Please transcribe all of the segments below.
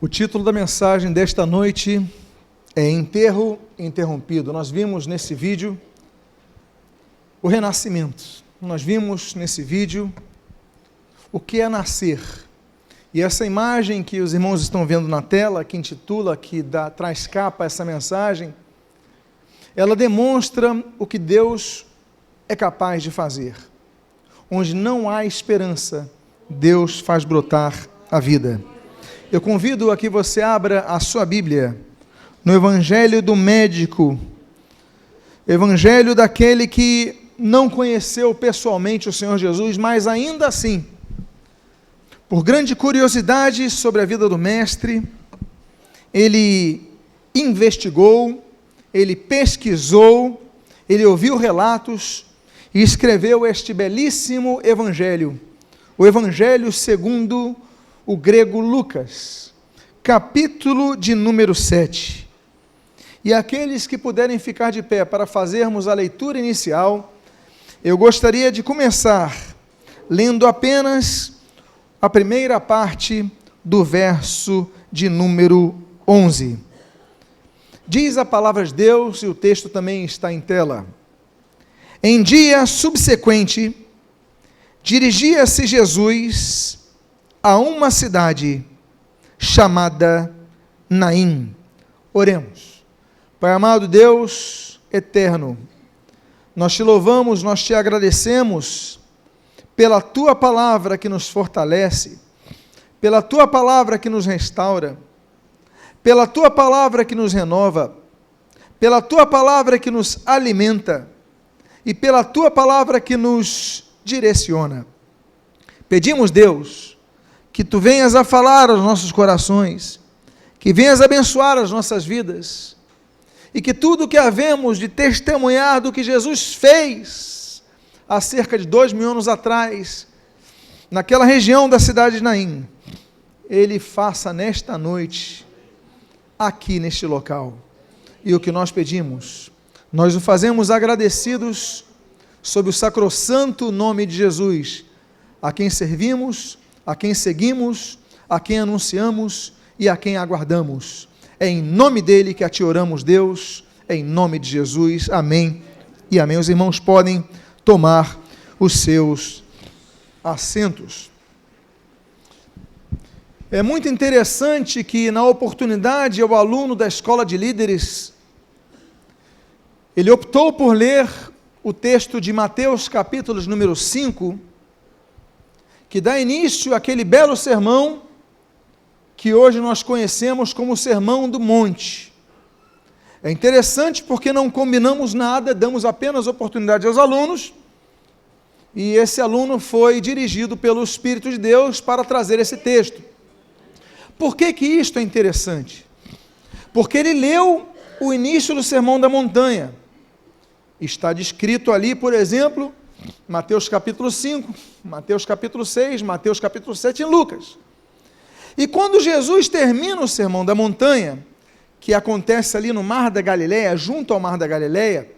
O título da mensagem desta noite é Enterro Interrompido. Nós vimos nesse vídeo o renascimento. Nós vimos nesse vídeo o que é nascer. E essa imagem que os irmãos estão vendo na tela, que intitula, traz capa a essa mensagem, ela demonstra o que Deus é capaz de fazer. Onde não há esperança, Deus faz brotar a vida. Eu convido a que você abra a sua Bíblia no Evangelho do Médico, Evangelho daquele que não conheceu pessoalmente o Senhor Jesus, mas ainda assim, por grande curiosidade sobre a vida do Mestre, ele investigou, ele pesquisou, ele ouviu relatos e escreveu este belíssimo Evangelho, o Evangelho segundo o grego Lucas, capítulo de número 7. E aqueles que puderem ficar de pé para fazermos a leitura inicial, eu gostaria de começar lendo apenas a primeira parte do verso de número 11. Diz a palavra de Deus, e o texto também está em tela. Em dia subsequente, dirigia-se Jesus a uma cidade chamada Naim. Oremos. Pai amado Deus eterno, nós te louvamos, nós te agradecemos pela tua palavra que nos fortalece, pela tua palavra que nos restaura, pela tua palavra que nos renova, pela tua palavra que nos alimenta e pela tua palavra que nos direciona. Pedimos, Deus, que tu venhas a falar aos nossos corações, que venhas abençoar as nossas vidas, e que tudo que havemos de testemunhar do que Jesus fez há cerca de 2000 anos atrás, naquela região da cidade de Naim, Ele faça nesta noite, aqui neste local. E o que nós pedimos, nós o fazemos agradecidos sob o sacrossanto nome de Jesus, a quem servimos, a quem seguimos, a quem anunciamos e a quem aguardamos. É em nome dele que a ti oramos, Deus, em nome de Jesus, amém e amém. Os irmãos podem tomar os seus assentos. É muito interessante que, na oportunidade, o aluno da Escola de Líderes, ele optou por ler o texto de Mateus, capítulo número 5, que dá início àquele belo sermão que hoje nós conhecemos como o Sermão do Monte. É interessante porque não combinamos nada, damos apenas oportunidade aos alunos, e esse aluno foi dirigido pelo Espírito de Deus para trazer esse texto. Por que isto é interessante? Porque ele leu o início do Sermão da Montanha. Está descrito ali, por exemplo, Mateus capítulo 5, Mateus capítulo 6, Mateus capítulo 7 e Lucas. E quando Jesus termina o Sermão da Montanha, que acontece ali no Mar da Galileia, junto ao Mar da Galileia,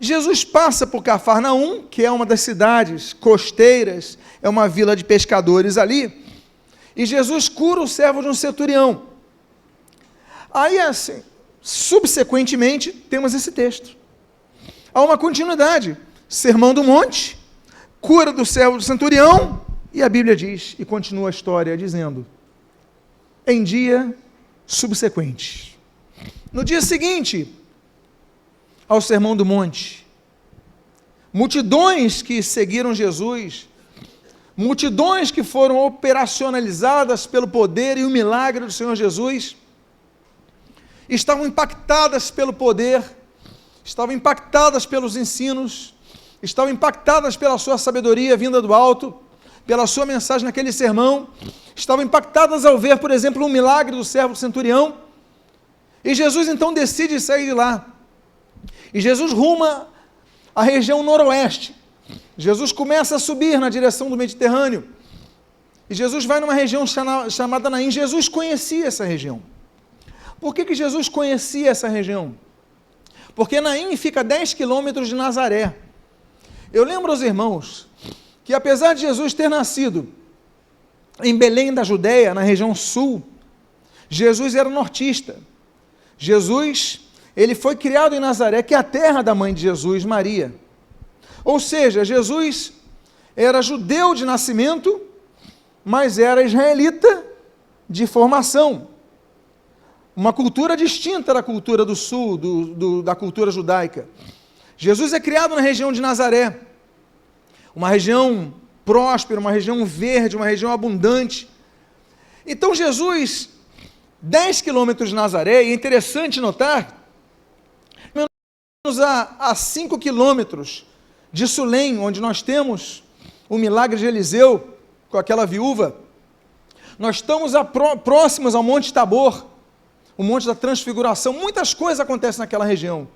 Jesus passa por Cafarnaum, que é uma das cidades costeiras, é uma vila de pescadores ali, e Jesus cura o servo de um centurião. Aí, assim, subsequentemente, temos esse texto. Há uma continuidade, Sermão do Monte, cura do servo do centurião, e a Bíblia diz, e continua a história dizendo, em dia subsequente. No dia seguinte ao Sermão do Monte, multidões que seguiram Jesus, multidões que foram operacionalizadas pelo poder e o milagre do Senhor Jesus, estavam impactadas pelo poder, estavam impactadas pelos ensinos, estavam impactadas pela sua sabedoria vinda do alto, pela sua mensagem naquele sermão, estavam impactadas ao ver, por exemplo, um milagre do servo do centurião, e Jesus então decide sair de lá, e Jesus ruma à região noroeste, Jesus começa a subir na direção do Mediterrâneo, e Jesus vai numa região chamada Naim. Jesus conhecia essa região. Por que Jesus conhecia essa região? Porque Naim fica a 10 quilômetros de Nazaré. Eu lembro aos irmãos que apesar de Jesus ter nascido em Belém da Judéia, na região sul Jesus era nortista. Jesus, ele foi criado em Nazaré, que é a terra da mãe de Jesus, Maria. Ou seja, Jesus era judeu de nascimento, mas era israelita de formação. Uma cultura distinta da cultura do sul, da cultura judaica. Jesus é criado na região de Nazaré, uma região próspera, uma região verde, uma região abundante. Então Jesus, 10 quilômetros de Nazaré, e é interessante notar, menos a 5 quilômetros de Sulém, onde nós temos o milagre de Eliseu, com aquela viúva, nós estamos próximos ao Monte Tabor, o Monte da Transfiguração. Muitas coisas acontecem naquela região.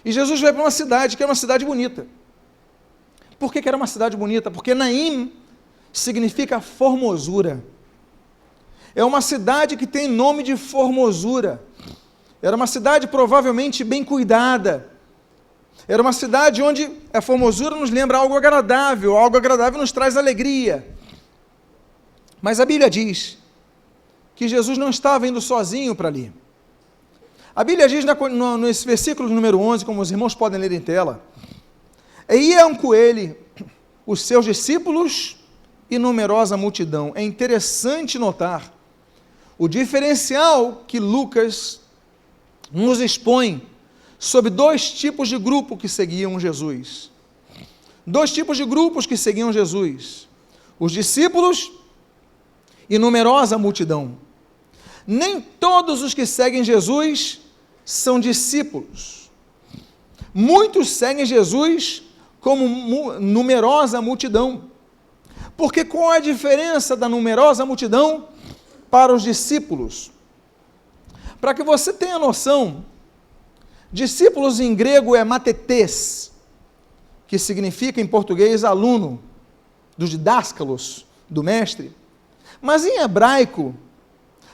E Jesus vai para uma cidade que é uma cidade bonita. Por que era uma cidade bonita? Porque Naim significa formosura. É uma cidade que tem nome de formosura. Era uma cidade provavelmente bem cuidada. Era uma cidade onde a formosura nos lembra algo agradável nos traz alegria. Mas a Bíblia diz que Jesus não estava indo sozinho para ali. A Bíblia diz nesse versículo número 11, como os irmãos podem ler em tela, e iam com ele os seus discípulos e numerosa multidão. É interessante notar o diferencial que Lucas nos expõe sobre dois tipos de grupo que seguiam Jesus. Dois tipos de grupos que seguiam Jesus. Os discípulos e numerosa multidão. Nem todos os que seguem Jesus são discípulos. Muitos seguem Jesus como numerosa multidão. Porque qual é a diferença da numerosa multidão para os discípulos? Para que você tenha noção, discípulos em grego é matetes, que significa em português aluno, dos didáscalos, do mestre. Mas em hebraico,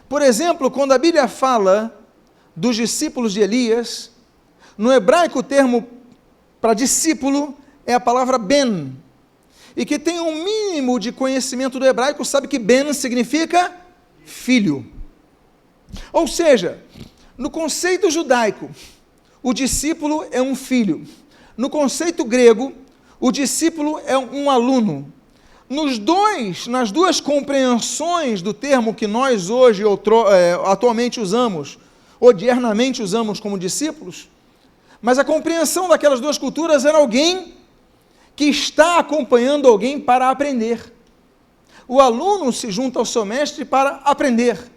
por exemplo, quando a Bíblia fala dos discípulos de Elias, no hebraico o termo para discípulo é a palavra ben, e que tem um mínimo de conhecimento do hebraico sabe que ben significa filho. Ou seja, no conceito judaico, o discípulo é um filho. No conceito grego, o discípulo é um aluno. Nas duas compreensões do termo que nós hoje atualmente usamos, odiernamente usamos como discípulos, mas a compreensão daquelas duas culturas era alguém que está acompanhando alguém para aprender. O aluno se junta ao seu mestre para aprender.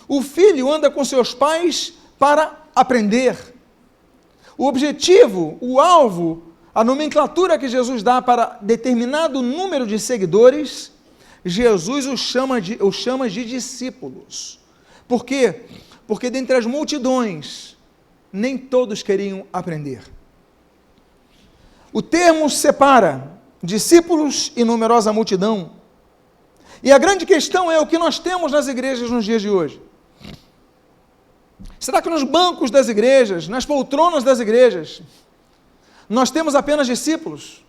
O filho anda com seus pais para aprender. O objetivo, o alvo, a nomenclatura que Jesus dá para determinado número de seguidores, Jesus os chama de discípulos. Por quê? Porque dentre as multidões, nem todos queriam aprender. O termo separa discípulos e numerosa multidão. E a grande questão é o que nós temos nas igrejas nos dias de hoje. Será que nos bancos das igrejas, nas poltronas das igrejas, nós temos apenas discípulos?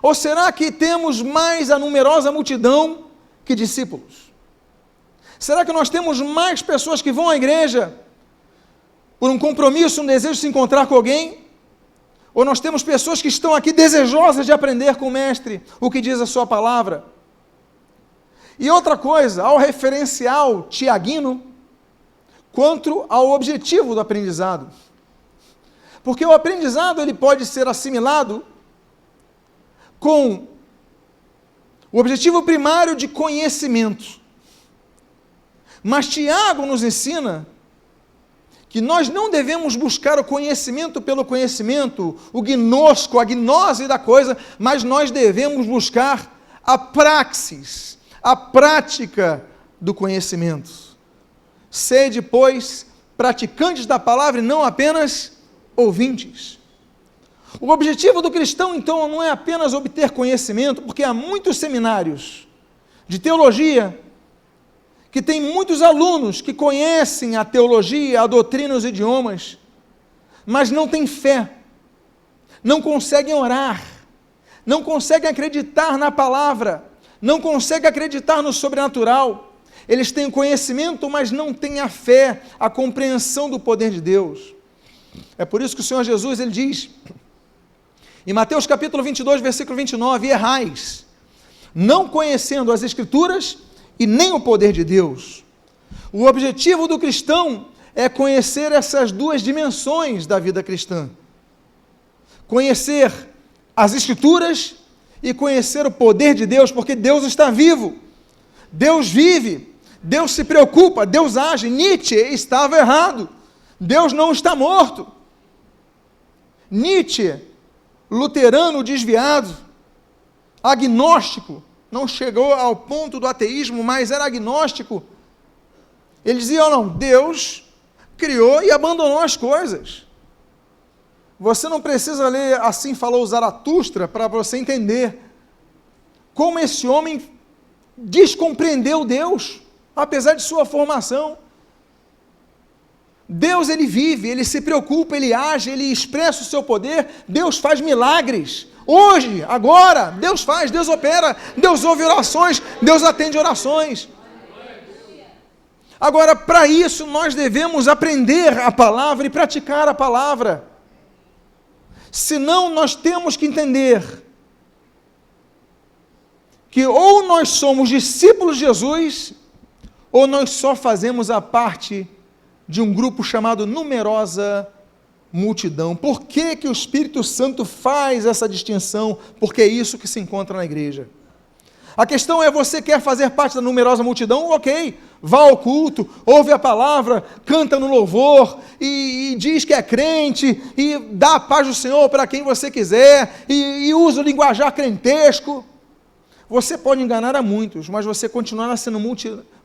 Ou será que temos mais a numerosa multidão que discípulos? Será que nós temos mais pessoas que vão à igreja por um compromisso, um desejo de se encontrar com alguém? Ou nós temos pessoas que estão aqui desejosas de aprender com o Mestre o que diz a sua palavra? E outra coisa, ao referencial tiaguino, quanto ao objetivo do aprendizado. Porque o aprendizado ele pode ser assimilado com o objetivo primário de conhecimento. Mas Tiago nos ensina que nós não devemos buscar o conhecimento pelo conhecimento, o gnosco, a gnose da coisa, mas nós devemos buscar a praxis, a prática do conhecimento. Sede, pois, praticantes da palavra e não apenas ouvintes. O objetivo do cristão, então, não é apenas obter conhecimento, porque há muitos seminários de teologia que tem muitos alunos que conhecem a teologia, a doutrina, os idiomas, mas não têm fé, não conseguem orar, não conseguem acreditar na palavra, não conseguem acreditar no sobrenatural. Eles têm o conhecimento, mas não têm a fé, a compreensão do poder de Deus. É por isso que o Senhor Jesus, ele diz, em Mateus capítulo 22, versículo 29, errais, não conhecendo as Escrituras e nem o poder de Deus. O objetivo do cristão é conhecer essas duas dimensões da vida cristã. Conhecer as Escrituras e conhecer o poder de Deus, porque Deus está vivo, Deus vive, Deus se preocupa, Deus age. Nietzsche estava errado, Deus não está morto. Nietzsche, luterano desviado, agnóstico, não chegou ao ponto do ateísmo, mas era agnóstico. Ele dizia, oh, não, Deus criou e abandonou as coisas. Você não precisa ler Assim Falou Zaratustra para você entender como esse homem descompreendeu Deus, apesar de sua formação. Deus, ele vive, ele se preocupa, ele age, ele expressa o seu poder, Deus faz milagres. Hoje, agora, Deus faz, Deus opera, Deus ouve orações, Deus atende orações. Agora, para isso, nós devemos aprender a palavra e praticar a palavra. Senão, nós temos que entender que ou nós somos discípulos de Jesus, ou nós só fazemos a parte de um grupo chamado numerosa multidão. Por que que o Espírito Santo faz essa distinção? Porque é isso que se encontra na igreja. A questão é, você quer fazer parte da numerosa multidão? Ok, vá ao culto, ouve a palavra, canta no louvor, e diz que é crente, e dá a paz do Senhor para quem você quiser, e usa o linguajar crentesco. Você pode enganar a muitos, mas você continuará sendo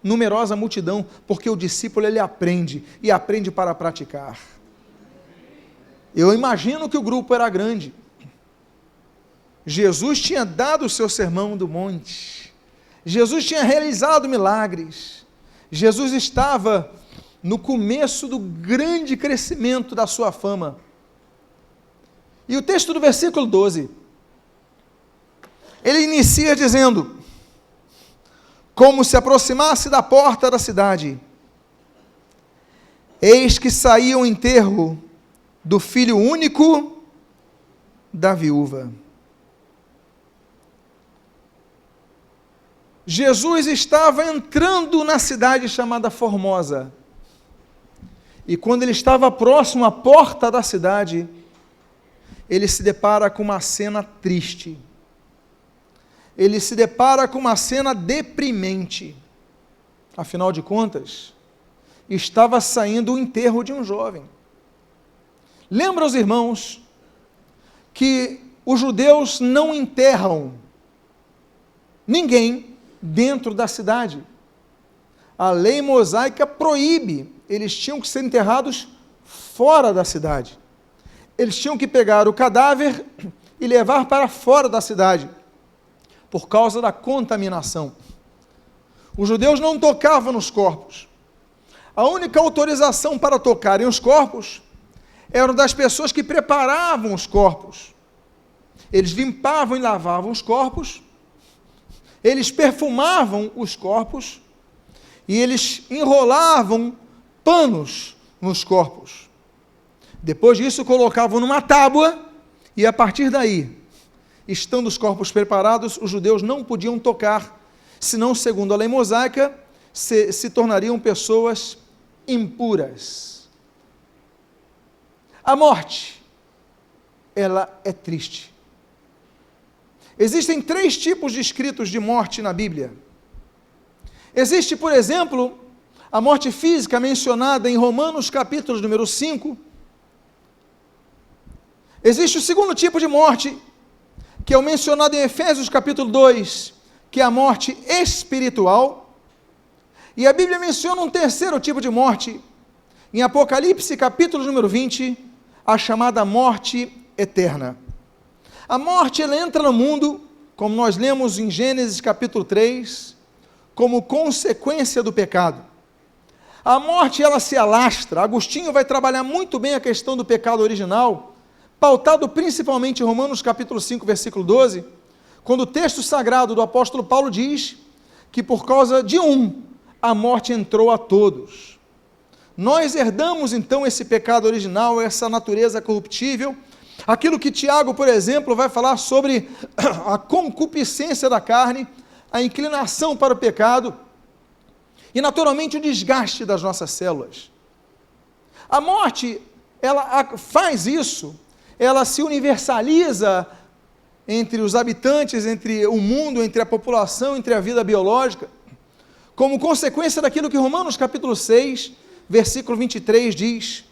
numerosa multidão, porque o discípulo, ele aprende, e aprende para praticar. Eu imagino que o grupo era grande. Jesus tinha dado o seu sermão do monte, Jesus tinha realizado milagres, Jesus estava no começo do grande crescimento da sua fama. E o texto do versículo 12, ele inicia dizendo, como se aproximasse da porta da cidade, eis que saía o enterro do filho único da viúva. Jesus estava entrando na cidade chamada Formosa, e quando ele estava próximo à porta da cidade, ele se depara com uma cena triste, ele se depara com uma cena deprimente. Afinal de contas, estava saindo o enterro de um jovem. Lembra os irmãos que os judeus não enterram ninguém dentro da cidade. A lei mosaica proíbe, eles tinham que ser enterrados fora da cidade. Eles tinham que pegar o cadáver e levar para fora da cidade, por causa da contaminação. Os judeus não tocavam nos corpos. A única autorização para tocarem os corpos era das pessoas que preparavam os corpos. Eles limpavam e lavavam os corpos, eles perfumavam os corpos e eles enrolavam panos nos corpos. Depois disso, colocavam numa tábua e a partir daí, estando os corpos preparados, os judeus não podiam tocar, senão, segundo a lei mosaica, se tornariam pessoas impuras. A morte, ela é triste. Existem 3 tipos descritos de morte na Bíblia. Existe, por exemplo, a morte física mencionada em Romanos capítulo número 5. Existe o segundo tipo de morte, que é o mencionado em Efésios capítulo 2, que é a morte espiritual. E a Bíblia menciona um terceiro tipo de morte, em Apocalipse capítulo número 20, a chamada morte eterna. A morte, ela entra no mundo, como nós lemos em Gênesis capítulo 3, como consequência do pecado. A morte, ela se alastra. Agostinho vai trabalhar muito bem a questão do pecado original, pautado principalmente em Romanos capítulo 5, versículo 12, quando o texto sagrado do apóstolo Paulo diz que por causa de um, a morte entrou a todos. Nós herdamos então esse pecado original, essa natureza corruptível, aquilo que Tiago, por exemplo, vai falar sobre a concupiscência da carne, a inclinação para o pecado e naturalmente o desgaste das nossas células. A morte, ela faz isso, ela se universaliza entre os habitantes, entre o mundo, entre a população, entre a vida biológica, como consequência daquilo que Romanos capítulo 6, versículo 23 diz: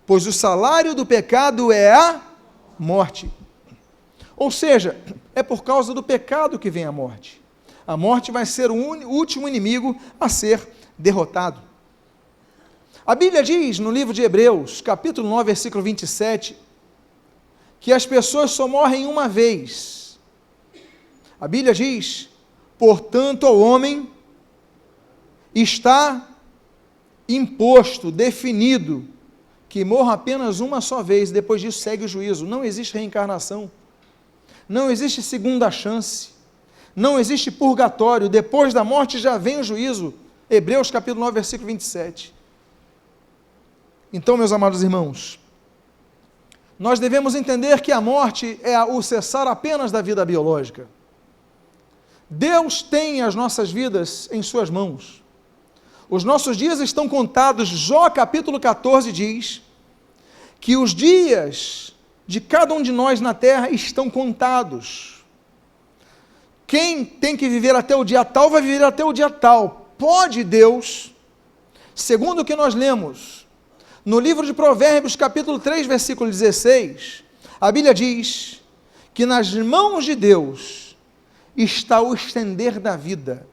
pois o salário do pecado é a morte. Ou seja, é por causa do pecado que vem a morte. A morte vai ser o último inimigo a ser derrotado. A Bíblia diz no livro de Hebreus, capítulo 9, versículo 27, que as pessoas só morrem uma vez. A Bíblia diz: portanto, ao homem está imposto, definido, que morra apenas uma só vez, depois disso segue o juízo. Não existe reencarnação, não existe segunda chance, não existe purgatório, depois da morte já vem o juízo. Hebreus capítulo 9, versículo 27. Então, meus amados irmãos, nós devemos entender que a morte é o cessar apenas da vida biológica. Deus tem as nossas vidas em suas mãos. Os nossos dias estão contados. Jó capítulo 14 diz que os dias de cada um de nós na terra estão contados. Quem tem que viver até o dia tal, vai viver até o dia tal. Pode Deus, segundo o que nós lemos no livro de Provérbios, capítulo 3, versículo 16, a Bíblia diz que nas mãos de Deus está o estender da vida.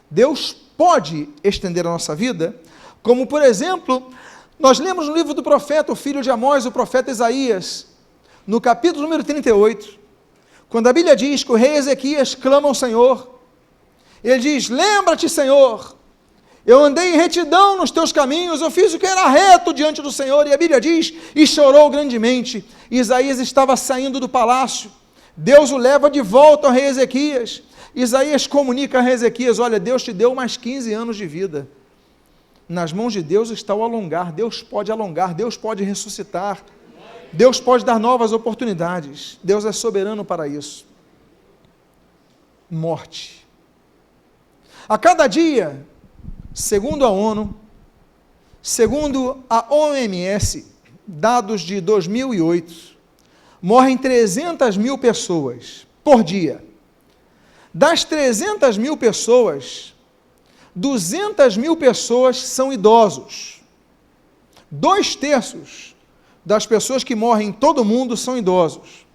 Deus pode estender a nossa vida, como por exemplo, nós lemos no livro do profeta, o filho de Amós, o profeta Isaías, no capítulo número 38, quando a Bíblia diz que o rei Ezequias clama ao Senhor, ele diz: lembra-te, Senhor, eu andei em retidão nos teus caminhos, eu fiz o que era reto diante do Senhor, e a Bíblia diz, e chorou grandemente. Isaías estava saindo do palácio, Deus o leva de volta ao rei Ezequias. Isaías comunica a rei Ezequias: olha, Deus te deu mais 15 anos de vida, nas mãos de Deus está o alongar, Deus pode ressuscitar, Deus pode dar novas oportunidades, Deus é soberano para isso. Morte. A cada dia, segundo a ONU, segundo a OMS, dados de 2008, morrem 300 mil pessoas por dia. Das 300 mil pessoas, 200 mil pessoas são idosos. 2/3 das pessoas que morrem em todo o mundo são idosos.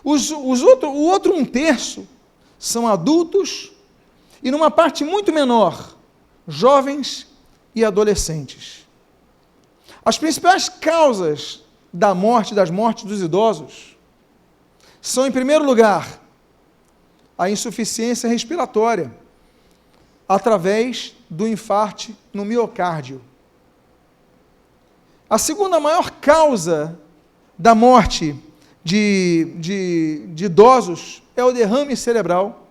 O outro 1/3 são adultos e, numa parte muito menor, jovens e adolescentes. As principais causas das mortes dos idosos são, em primeiro lugar, a insuficiência respiratória, através do infarte no miocárdio. A segunda maior causa da morte de idosos é o derrame cerebral.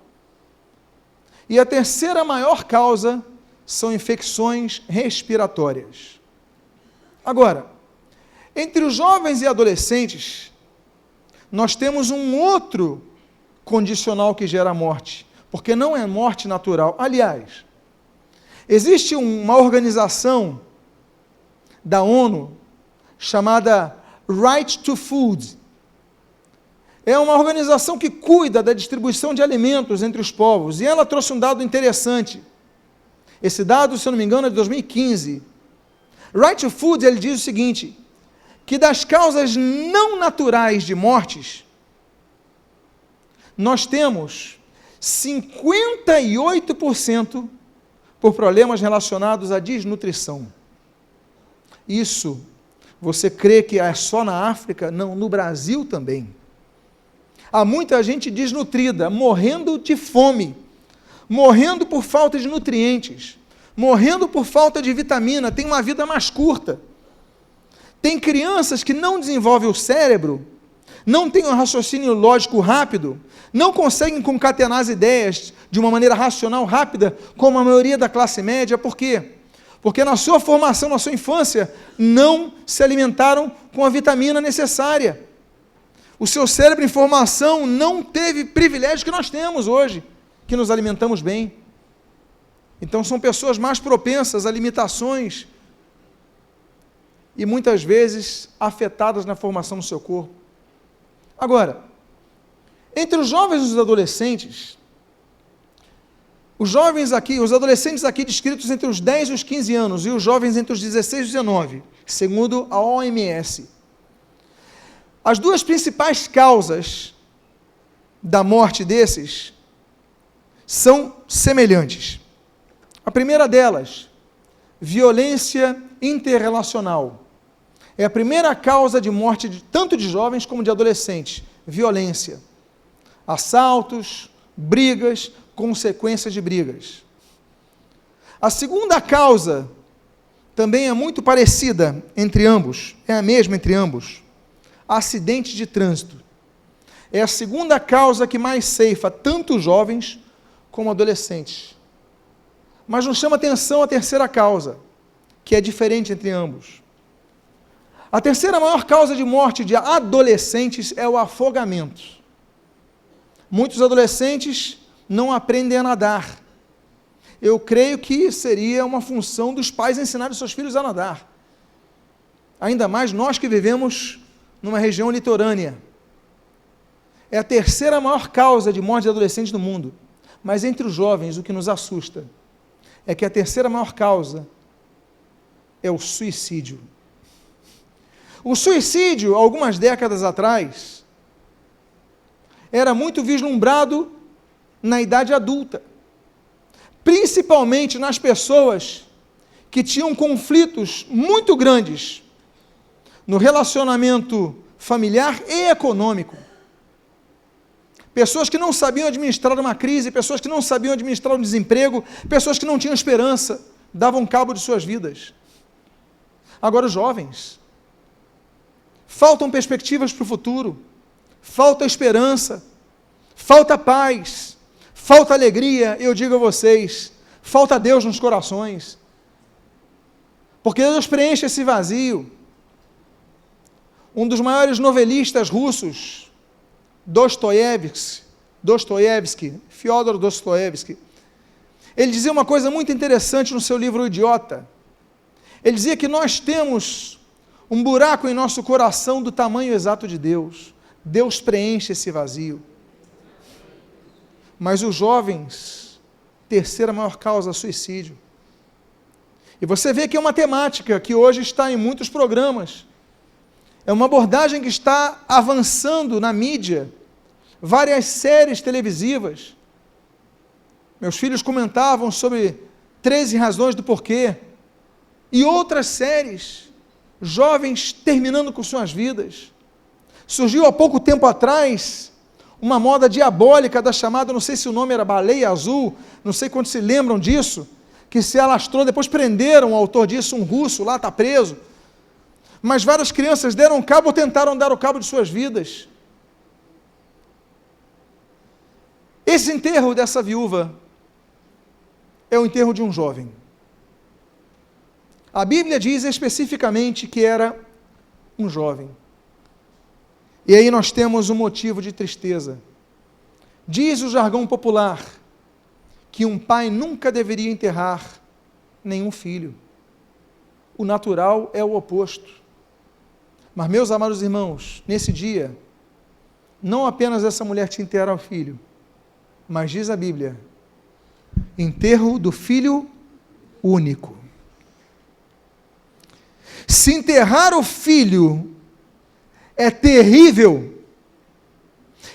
E a terceira maior causa são infecções respiratórias. Agora, entre os jovens e adolescentes, nós temos um outro condicional que gera morte, porque não é morte natural. Aliás, existe uma organização da ONU chamada Right to Food. É uma organização que cuida da distribuição de alimentos entre os povos, e ela trouxe um dado interessante. Esse dado, se eu não me engano, é de 2015. Right to Food, ele diz o seguinte, que das causas não naturais de mortes, nós temos 58% por problemas relacionados à desnutrição. Isso, você crê que é só na África? Não, no Brasil também. Há muita gente desnutrida, morrendo de fome, morrendo por falta de nutrientes, morrendo por falta de vitamina, tem uma vida mais curta. Tem crianças que não desenvolvem o cérebro, não têm um raciocínio lógico rápido, não conseguem concatenar as ideias de uma maneira racional, rápida, como a maioria da classe média. Por quê? Porque na sua formação, na sua infância, não se alimentaram com a vitamina necessária. O seu cérebro em formação não teve privilégio que nós temos hoje, que nos alimentamos bem. Então são pessoas mais propensas a limitações e muitas vezes afetadas na formação do seu corpo. Agora, entre os jovens e os adolescentes, os adolescentes aqui descritos entre os 10 e os 15 anos, e os jovens entre os 16 e os 19, segundo a OMS. As duas principais causas da morte desses são semelhantes. A primeira delas, violência interrelacional. É a primeira causa de morte tanto de jovens como de adolescentes. Violência. Assaltos, brigas, consequências de brigas. A segunda causa também é muito parecida entre ambos, é a mesma entre ambos. Acidente de trânsito. É a segunda causa que mais ceifa tanto jovens como adolescentes. Mas nos chama atenção a terceira causa, que é diferente entre ambos. A terceira maior causa de morte de adolescentes é o afogamento. Muitos adolescentes não aprendem a nadar. Eu creio que seria uma função dos pais ensinarem os seus filhos a nadar. Ainda mais nós que vivemos numa região litorânea. É a terceira maior causa de morte de adolescentes no mundo. Mas entre os jovens, o que nos assusta é que a terceira maior causa é o suicídio. O suicídio, algumas décadas atrás, era muito vislumbrado na idade adulta, principalmente nas pessoas que tinham conflitos muito grandes no relacionamento familiar e econômico. Pessoas que não sabiam administrar uma crise, pessoas que não sabiam administrar um desemprego, pessoas que não tinham esperança, davam cabo de suas vidas. Agora os jovens, faltam perspectivas para o futuro, falta esperança, falta paz, falta alegria, eu digo a vocês, falta Deus nos corações, porque Deus preenche esse vazio. Um dos maiores novelistas russos, Fyodor Dostoiévski, ele dizia uma coisa muito interessante no seu livro O Idiota. Ele dizia que nós temos um buraco em nosso coração do tamanho exato de Deus. Deus preenche esse vazio. Mas os jovens, terceira maior causa, suicídio. E você vê que é uma temática que hoje está em muitos programas. É uma abordagem que está avançando na mídia, várias séries televisivas. Meus filhos comentavam sobre 13 razões do porquê, e outras séries, jovens terminando com suas vidas. Surgiu há pouco tempo atrás uma moda diabólica da chamada, não sei se o nome era Baleia Azul, não sei quantos se lembram disso, que se alastrou, depois prenderam o autor disso, um russo lá, está preso. Mas várias crianças deram cabo ou tentaram dar o cabo de suas vidas. Esse enterro dessa viúva é o enterro de um jovem. A Bíblia diz especificamente que era um jovem. E aí nós temos um motivo de tristeza. Diz o jargão popular que um pai nunca deveria enterrar nenhum filho. O natural é o oposto. Mas, meus amados irmãos, nesse dia, não apenas essa mulher tinha enterrado o filho, mas diz a Bíblia, enterro do filho único. Se enterrar o filho é terrível,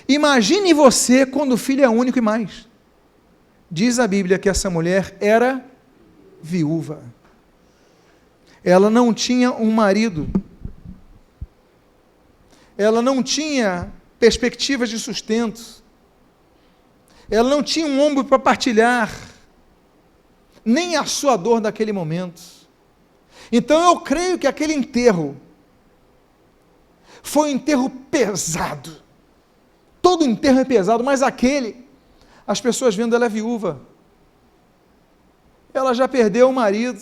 imagine você quando o filho é único e mais. Diz a Bíblia que essa mulher era viúva. Ela não tinha um marido. Ela não tinha perspectivas de sustento. Ela não tinha um ombro para partilhar, nem a sua dor daquele momento. Então eu creio que aquele enterro Foi um enterro pesado. Todo enterro é pesado, mas aquele, as pessoas vendo ela é viúva. Ela já perdeu o marido.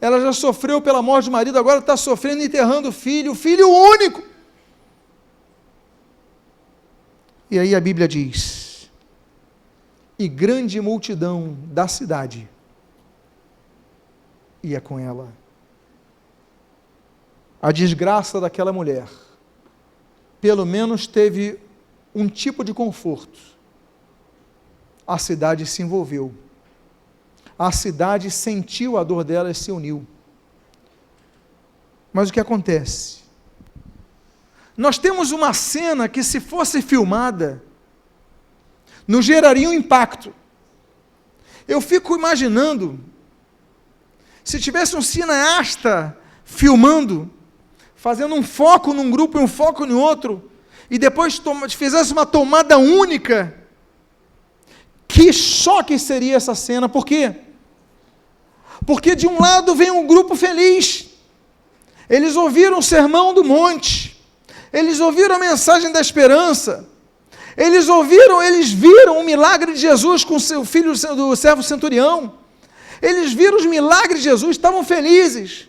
Ela já sofreu pela morte do marido, agora está sofrendo enterrando o filho único. E aí a Bíblia diz, e grande multidão da cidade ia com ela. A desgraça daquela mulher, pelo menos teve um tipo de conforto. A cidade se envolveu. A cidade sentiu a dor dela e se uniu. Mas o que acontece? Nós temos uma cena que, se fosse filmada, nos geraria um impacto. Eu fico imaginando, se tivesse um cineasta filmando, fazendo um foco num grupo e um foco em outro, e depois fizesse uma tomada única, que choque seria essa cena. Por quê? Porque de um lado vem um grupo feliz, eles ouviram o sermão do monte, eles ouviram a mensagem da esperança, eles viram o milagre de Jesus com seu filho do servo centurião, eles viram os milagres de Jesus, estavam felizes,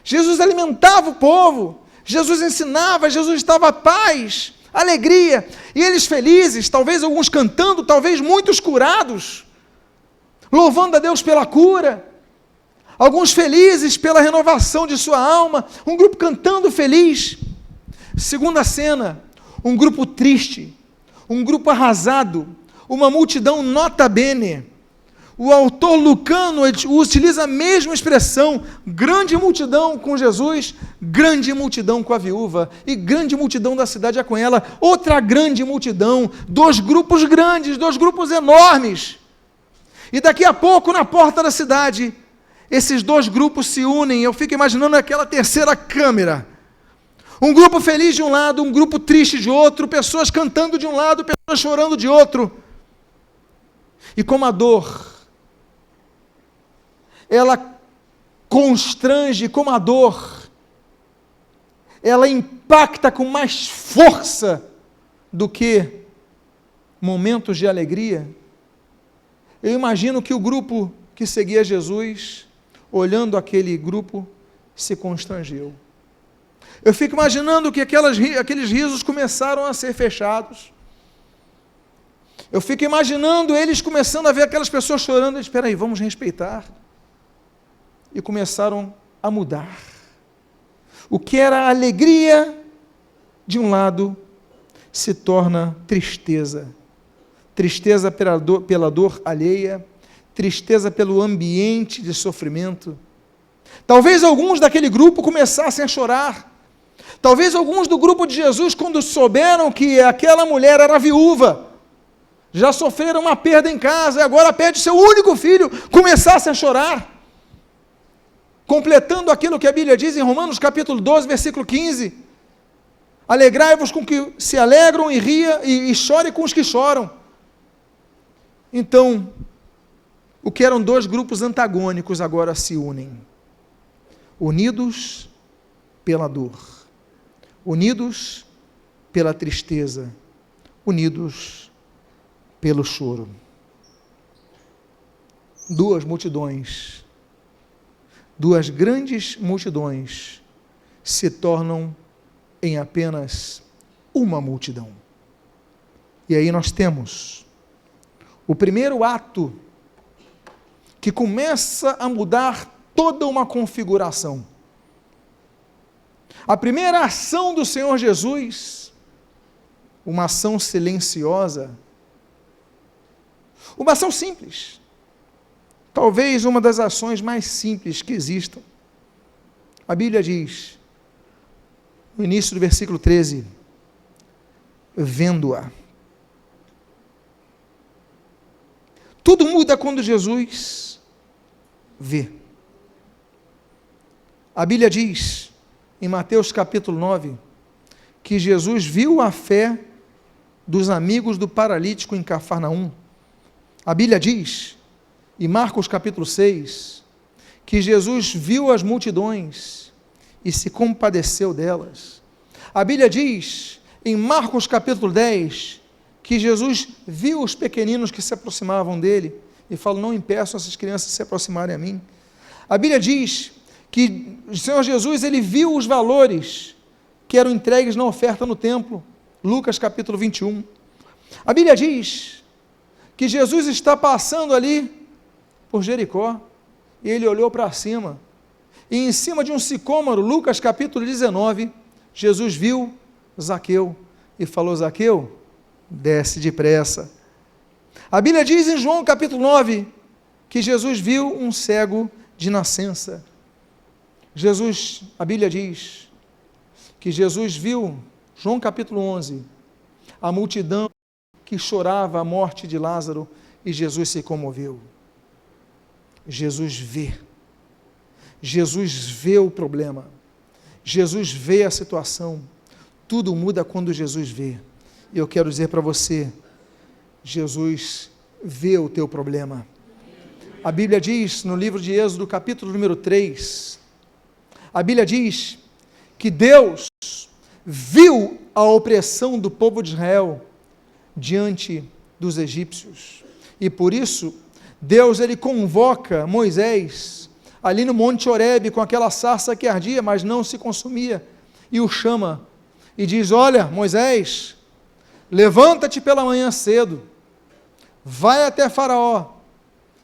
Jesus alimentava o povo, Jesus ensinava, Jesus estava paz, alegria, e eles felizes, talvez alguns cantando, talvez muitos curados, louvando a Deus pela cura, alguns felizes pela renovação de sua alma, um grupo cantando feliz. Segunda cena, um grupo triste, um grupo arrasado, uma multidão nota bene. O autor Lucano utiliza a mesma expressão, grande multidão com Jesus, grande multidão com a viúva, e grande multidão da cidade é com ela, outra grande multidão, dois grupos grandes, dois grupos enormes. E daqui a pouco, na porta da cidade, esses dois grupos se unem. Eu fico imaginando aquela terceira câmera. Um grupo feliz de um lado, um grupo triste de outro, pessoas cantando de um lado, pessoas chorando de outro. E como a dor, ela constrange, como a dor, ela impacta com mais força do que momentos de alegria. Eu imagino que o grupo que seguia Jesus, olhando aquele grupo, se constrangeu. Eu fico imaginando que aqueles risos começaram a ser fechados. Eu fico imaginando eles começando a ver aquelas pessoas chorando. Eles, espera aí, vamos respeitar. E começaram a mudar. O que era alegria de um lado se torna tristeza. Tristeza pela dor alheia, tristeza pelo ambiente de sofrimento. Talvez alguns daquele grupo começassem a chorar. Talvez alguns do grupo de Jesus, quando souberam que aquela mulher era viúva, já sofreram uma perda em casa, e agora perde seu único filho, começassem a chorar. Completando aquilo que a Bíblia diz em Romanos capítulo 12, versículo 15. Alegrai-vos com que se alegram e ria, e chore com os que choram. Então, o que eram dois grupos antagônicos agora se unem, unidos pela dor, unidos pela tristeza, unidos pelo choro. Duas multidões, duas grandes multidões se tornam em apenas uma multidão. E aí nós temos o primeiro ato que começa a mudar toda uma configuração. A primeira ação do Senhor Jesus, uma ação silenciosa, uma ação simples, talvez uma das ações mais simples que existam. A Bíblia diz, no início do versículo 13, vendo-a. Tudo muda quando Jesus vê. A Bíblia diz, em Mateus capítulo 9, que Jesus viu a fé dos amigos do paralítico em Cafarnaum. A Bíblia diz, em Marcos capítulo 6, que Jesus viu as multidões e se compadeceu delas. A Bíblia diz, em Marcos capítulo 10, que Jesus viu os pequeninos que se aproximavam dele e falou: não impeçam essas crianças de se aproximarem a mim. A Bíblia diz que o Senhor Jesus, ele viu os valores que eram entregues na oferta no templo. Lucas capítulo 21. A Bíblia diz que Jesus está passando ali por Jericó e ele olhou para cima e em cima de um sicômoro, Lucas capítulo 19, Jesus viu Zaqueu e falou: Zaqueu, desce depressa. A Bíblia diz em João capítulo 9 que Jesus viu um cego de nascença. A Bíblia diz que Jesus viu, João capítulo 11, a multidão que chorava a morte de Lázaro e Jesus se comoveu. Jesus vê o problema, Jesus vê a situação, tudo muda quando Jesus vê. E eu quero dizer para você, Jesus vê o teu problema. A Bíblia diz no livro de Êxodo, capítulo número 3, a Bíblia diz que Deus viu a opressão do povo de Israel diante dos egípcios, e por isso Deus ele convoca Moisés ali no Monte Horebe com aquela sarça que ardia, mas não se consumia, e o chama e diz: olha, Moisés, levanta-te pela manhã cedo, vai até Faraó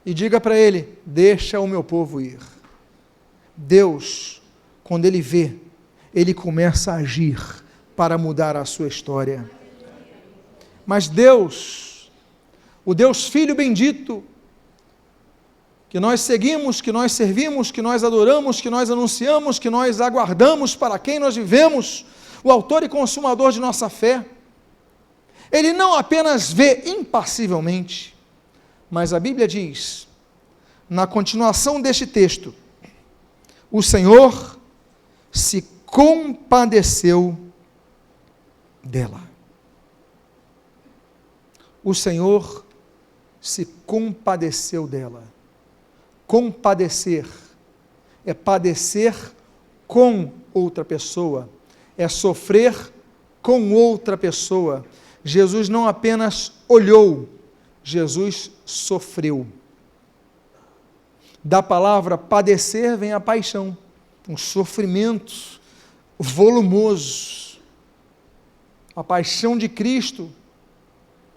e diga para ele: deixa o meu povo ir. Deus, quando ele vê, ele começa a agir para mudar a sua história. Mas Deus, o Deus Filho bendito, que nós seguimos, que nós servimos, que nós adoramos, que nós anunciamos, que nós aguardamos, para quem nós vivemos, o autor e consumador de nossa fé, ele não apenas vê impassivelmente, mas a Bíblia diz, na continuação deste texto, o Senhor se compadeceu dela. O Senhor se compadeceu dela. Compadecer é padecer com outra pessoa, é sofrer com outra pessoa. Jesus não apenas olhou, Jesus sofreu. Da palavra padecer vem a paixão, um sofrimento volumoso. A paixão de Cristo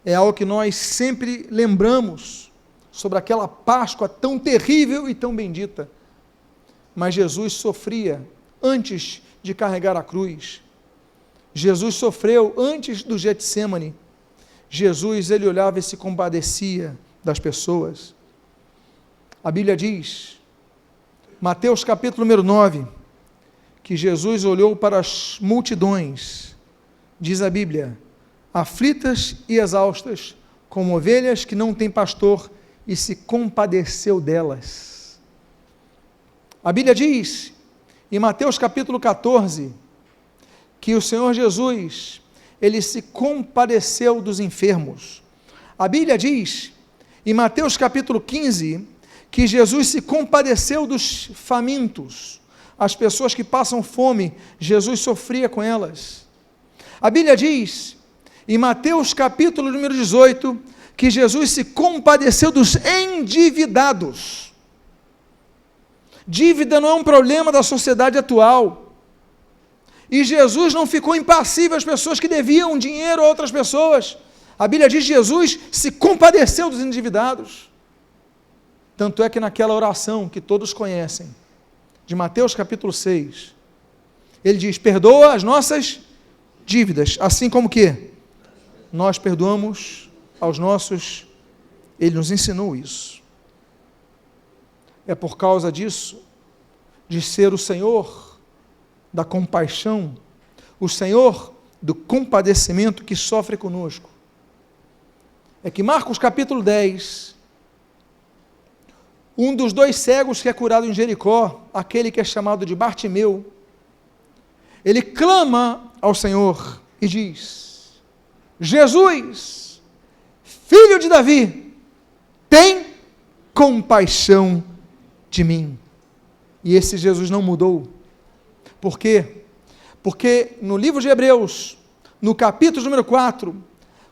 é algo que nós sempre lembramos sobre aquela Páscoa tão terrível e tão bendita. Mas Jesus sofria antes de carregar a cruz. Jesus sofreu antes do Getsêmani. Jesus, ele olhava e se compadecia das pessoas. A Bíblia diz, Mateus capítulo número 9, que Jesus olhou para as multidões, diz a Bíblia, aflitas e exaustas, como ovelhas que não têm pastor, e se compadeceu delas. A Bíblia diz, em Mateus capítulo 14, que o Senhor Jesus, ele se compadeceu dos enfermos. A Bíblia diz, em Mateus capítulo 15, que Jesus se compadeceu dos famintos, as pessoas que passam fome, Jesus sofria com elas. A Bíblia diz, em Mateus capítulo número 18, que Jesus se compadeceu dos endividados. Dívida não é um problema da sociedade atual, e Jesus não ficou impassível às pessoas que deviam dinheiro a outras pessoas. A Bíblia diz que Jesus se compadeceu dos endividados. Tanto é que naquela oração que todos conhecem, de Mateus capítulo 6, ele diz, perdoa as nossas dívidas, assim como que nós perdoamos aos nossos, ele nos ensinou isso. É por causa disso, de ser o Senhor da compaixão, o Senhor do compadecimento que sofre conosco, é que Marcos capítulo 10, um dos dois cegos que é curado em Jericó, aquele que é chamado de Bartimeu, ele clama ao Senhor e diz, Jesus, Filho de Davi, tem compaixão de mim. E esse Jesus não mudou. Por quê? Porque no livro de Hebreus, no capítulo número 4,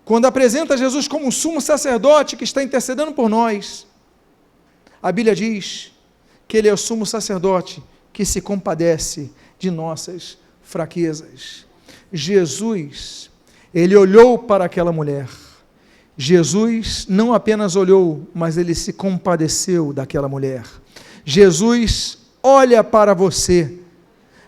quando apresenta Jesus como um sumo sacerdote que está intercedendo por nós, a Bíblia diz que ele é o sumo sacerdote que se compadece de nossas fraquezas. Jesus, ele olhou para aquela mulher. Jesus não apenas olhou, mas ele se compadeceu daquela mulher. Jesus olha para você,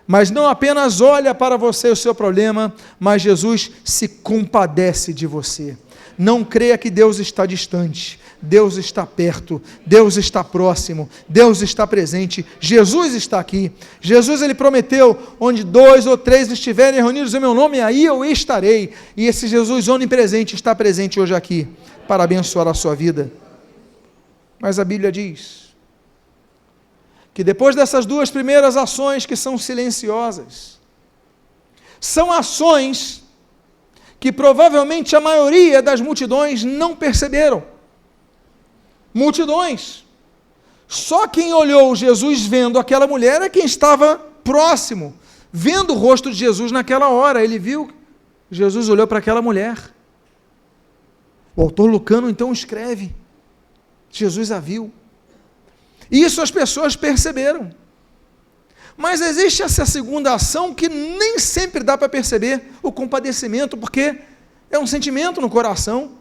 mas não apenas olha para você o seu problema, mas Jesus se compadece de você. Não creia que Deus está distante. Deus está perto, Deus está próximo, Deus está presente, Jesus está aqui. Jesus, ele prometeu, onde 2 ou 3 estiverem reunidos em meu nome, aí eu estarei. E esse Jesus onipresente está presente hoje aqui, para abençoar a sua vida. Mas a Bíblia diz que depois dessas 2 primeiras ações que são silenciosas, são ações que provavelmente a maioria das multidões não perceberam. Multidões. Só quem olhou Jesus vendo aquela mulher é quem estava próximo, vendo o rosto de Jesus naquela hora. Ele viu, Jesus olhou para aquela mulher. O autor Lucano então escreve, Jesus a viu. Isso as pessoas perceberam. Mas existe essa segunda ação que nem sempre dá para perceber, o compadecimento, porque é um sentimento no coração.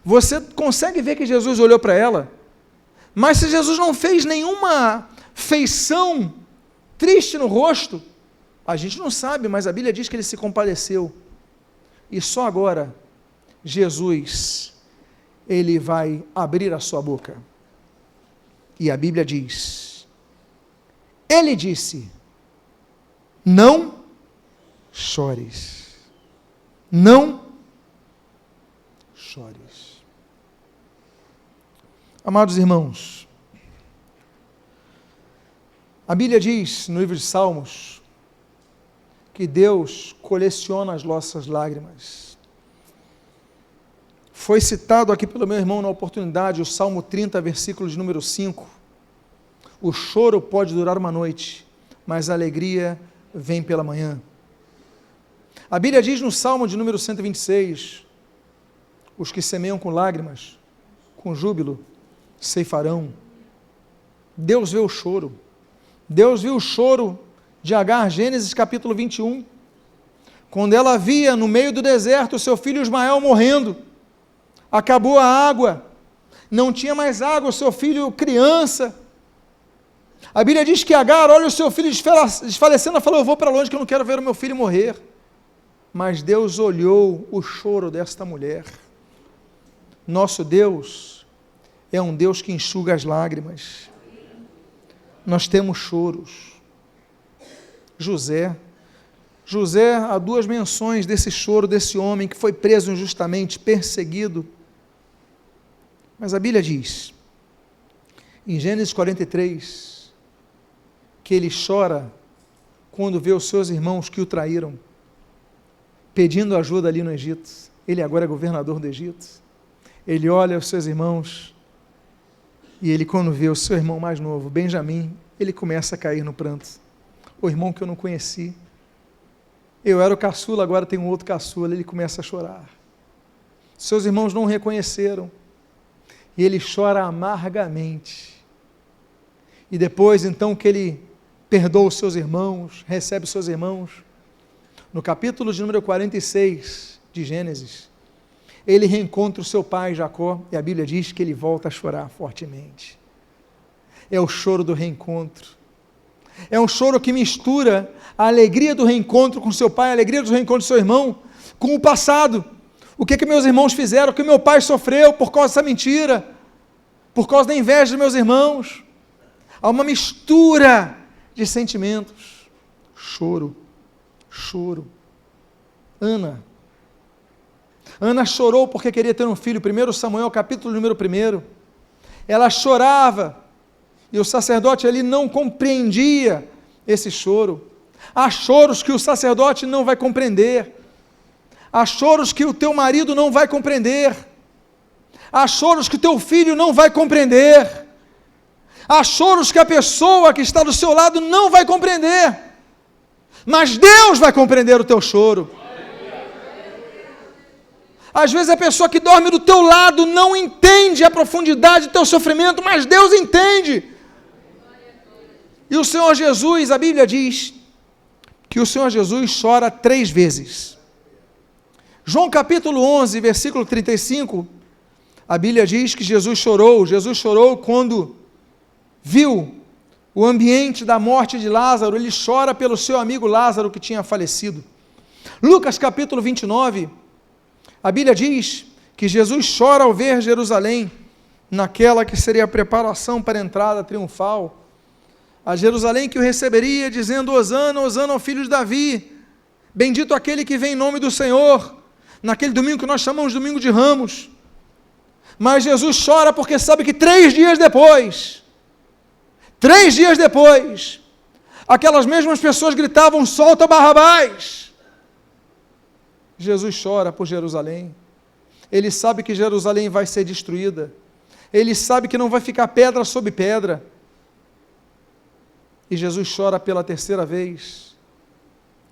Você consegue ver que Jesus olhou para ela, mas se Jesus não fez nenhuma feição triste no rosto, a gente não sabe, mas a Bíblia diz que ele se compadeceu. E só agora, Jesus, ele vai abrir a sua boca. E a Bíblia diz, ele disse, não chores, não chores. Amados irmãos, a Bíblia diz no livro de Salmos que Deus coleciona as nossas lágrimas. Foi citado aqui pelo meu irmão na oportunidade o Salmo 30, versículo de número 5. O choro pode durar uma noite, mas a alegria vem pela manhã. A Bíblia diz no Salmo de número 126, os que semeiam com lágrimas, com júbilo, ceifarão. Deus vê o choro. Deus viu o choro de Agar, Gênesis capítulo 21, quando ela via no meio do deserto o seu filho Ismael morrendo. Acabou a água, não tinha mais água, o seu filho criança. A Bíblia diz que Agar olha o seu filho desfalecendo e falou, eu vou para longe que eu não quero ver o meu filho morrer. Mas Deus olhou o choro desta mulher. Nosso Deus é um Deus que enxuga as lágrimas. Nós temos choros. José, há 2 menções desse choro desse homem que foi preso injustamente, perseguido. Mas a Bíblia diz, em Gênesis 43, que ele chora quando vê os seus irmãos que o traíram, pedindo ajuda ali no Egito. Ele agora é governador do Egito. Ele olha os seus irmãos e ele, quando vê o seu irmão mais novo, Benjamim, ele começa a cair no pranto. O irmão que eu não conheci, eu era o caçula, agora tem um outro caçula. Ele começa a chorar. Seus irmãos não o reconheceram e ele chora amargamente. E depois, então, que ele perdoa os seus irmãos, recebe os seus irmãos, no capítulo de número 46 de Gênesis, ele reencontra o seu pai Jacó, e a Bíblia diz que ele volta a chorar fortemente. É o choro do reencontro. É um choro que mistura a alegria do reencontro com seu pai, a alegria do reencontro do seu irmão, com o passado. O que meus irmãos fizeram, o que meu pai sofreu por causa dessa mentira, por causa da inveja dos meus irmãos. Há uma mistura de sentimentos. Choro. Ana chorou porque queria ter um filho. 1 Samuel, capítulo número 1. Ela chorava, e o sacerdote ali não compreendia esse choro. Há choros que o sacerdote não vai compreender. Há choros que o teu marido não vai compreender. Há choros que o teu filho não vai compreender. Há choros que a pessoa que está do seu lado não vai compreender. mas Deus vai compreender o teu choro. Às vezes a pessoa que dorme do teu lado não entende a profundidade do teu sofrimento, mas Deus entende. E o Senhor Jesus, a Bíblia diz que o Senhor Jesus chora 3 vezes. João capítulo 11, versículo 35, a Bíblia diz que Jesus chorou quando viu o ambiente da morte de Lázaro, ele chora pelo seu amigo Lázaro que tinha falecido. Lucas capítulo 29, a Bíblia diz que Jesus chora ao ver Jerusalém, naquela que seria a preparação para a entrada triunfal, a Jerusalém que o receberia, dizendo: Hosana, Hosana ao filho de Davi, bendito aquele que vem em nome do Senhor, naquele domingo que nós chamamos de domingo de Ramos. Mas Jesus chora porque sabe que 3 dias depois, aquelas mesmas pessoas gritavam: solta Barrabás. Jesus chora por Jerusalém. Ele sabe que Jerusalém vai ser destruída. Ele sabe que não vai ficar pedra sobre pedra. E Jesus chora pela 3ª vez.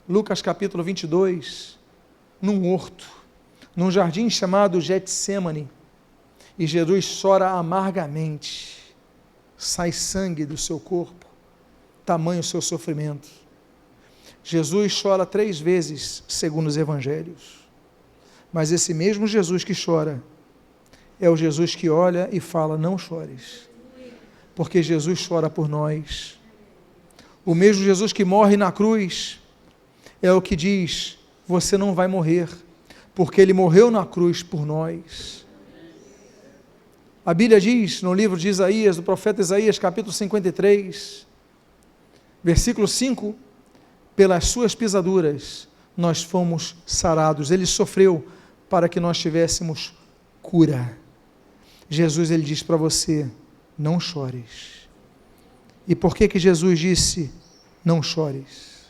Lucas capítulo 22, num horto, num jardim chamado Getsêmani. E Jesus chora amargamente. Sai sangue do seu corpo, tamanho o seu sofrimento. Jesus chora 3 vezes, segundo os evangelhos. Mas esse mesmo Jesus que chora, é o Jesus que olha e fala: não chores, porque Jesus chora por nós. O mesmo Jesus que morre na cruz, é o que diz: você não vai morrer, porque Ele morreu na cruz por nós. A Bíblia diz, no livro de Isaías, do profeta Isaías, capítulo 53, versículo 5, pelas suas pisaduras nós fomos sarados. Ele sofreu para que nós tivéssemos cura. Jesus, ele diz para você: não chores. E por que Jesus disse: não chores?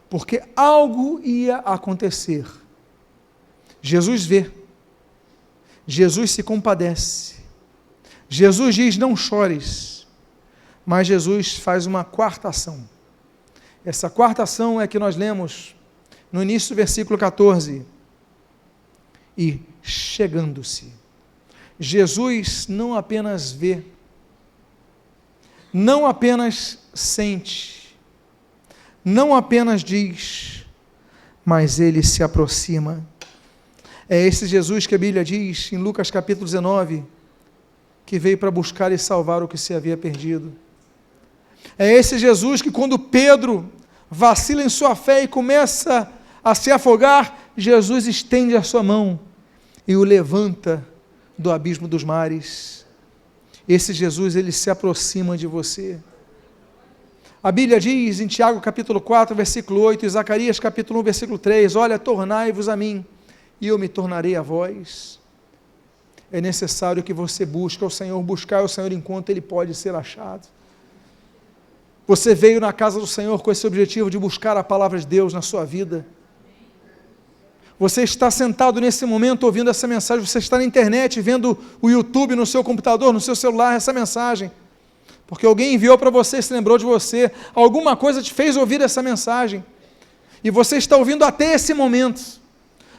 Porque algo ia acontecer. Jesus vê. Jesus se compadece. Jesus diz: não chores. Mas Jesus faz uma 4ª ação. Essa 4ª ação é que nós lemos no início do versículo 14. E chegando-se. Jesus não apenas vê, não apenas sente, não apenas diz, mas ele se aproxima. É esse Jesus que a Bíblia diz, em Lucas capítulo 19, que veio para buscar e salvar o que se havia perdido. É esse Jesus que, quando Pedro vacila em sua fé e começa a se afogar, Jesus estende a sua mão e o levanta do abismo dos mares. Esse Jesus, ele se aproxima de você. A Bíblia diz em Tiago capítulo 4, versículo 8, e Zacarias capítulo 1, versículo 3, olha, tornai-vos a mim, e eu me tornarei a vós. É necessário que você busque ao Senhor, buscar ao Senhor enquanto Ele pode ser achado. Você veio na casa do Senhor com esse objetivo de buscar a palavra de Deus na sua vida. Você está sentado nesse momento ouvindo essa mensagem, você está na internet vendo o YouTube no seu computador, no seu celular, essa mensagem. Porque alguém enviou para você, se lembrou de você, alguma coisa te fez ouvir essa mensagem. E você está ouvindo até esse momento,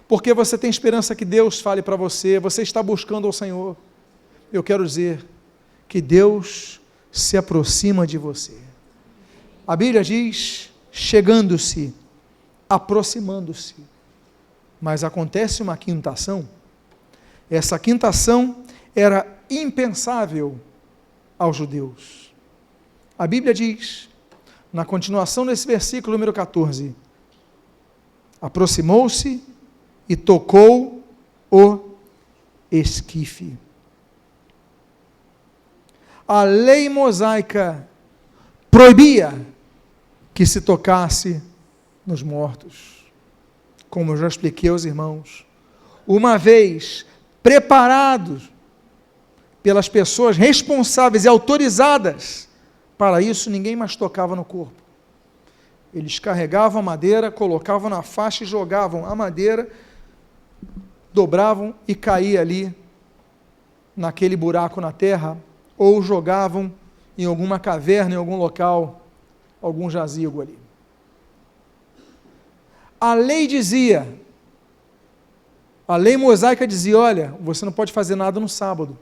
porque você tem esperança que Deus fale para você, você está buscando ao Senhor. Eu quero dizer que Deus se aproxima de você. A Bíblia diz, chegando-se, aproximando-se. Mas acontece uma 5ª ação. Essa 5ª ação era impensável aos judeus. A Bíblia diz, na continuação desse versículo número 14, aproximou-se e tocou o esquife. A lei mosaica proibia que se tocasse nos mortos. Como eu já expliquei aos irmãos, uma vez preparados pelas pessoas responsáveis e autorizadas para isso, ninguém mais tocava no corpo. Eles carregavam a madeira, colocavam na faixa e jogavam a madeira, dobravam e caía ali naquele buraco na terra, ou jogavam em alguma caverna, em algum local, algum jazigo ali. A lei dizia, a lei mosaica dizia, olha, você não pode fazer nada no sábado.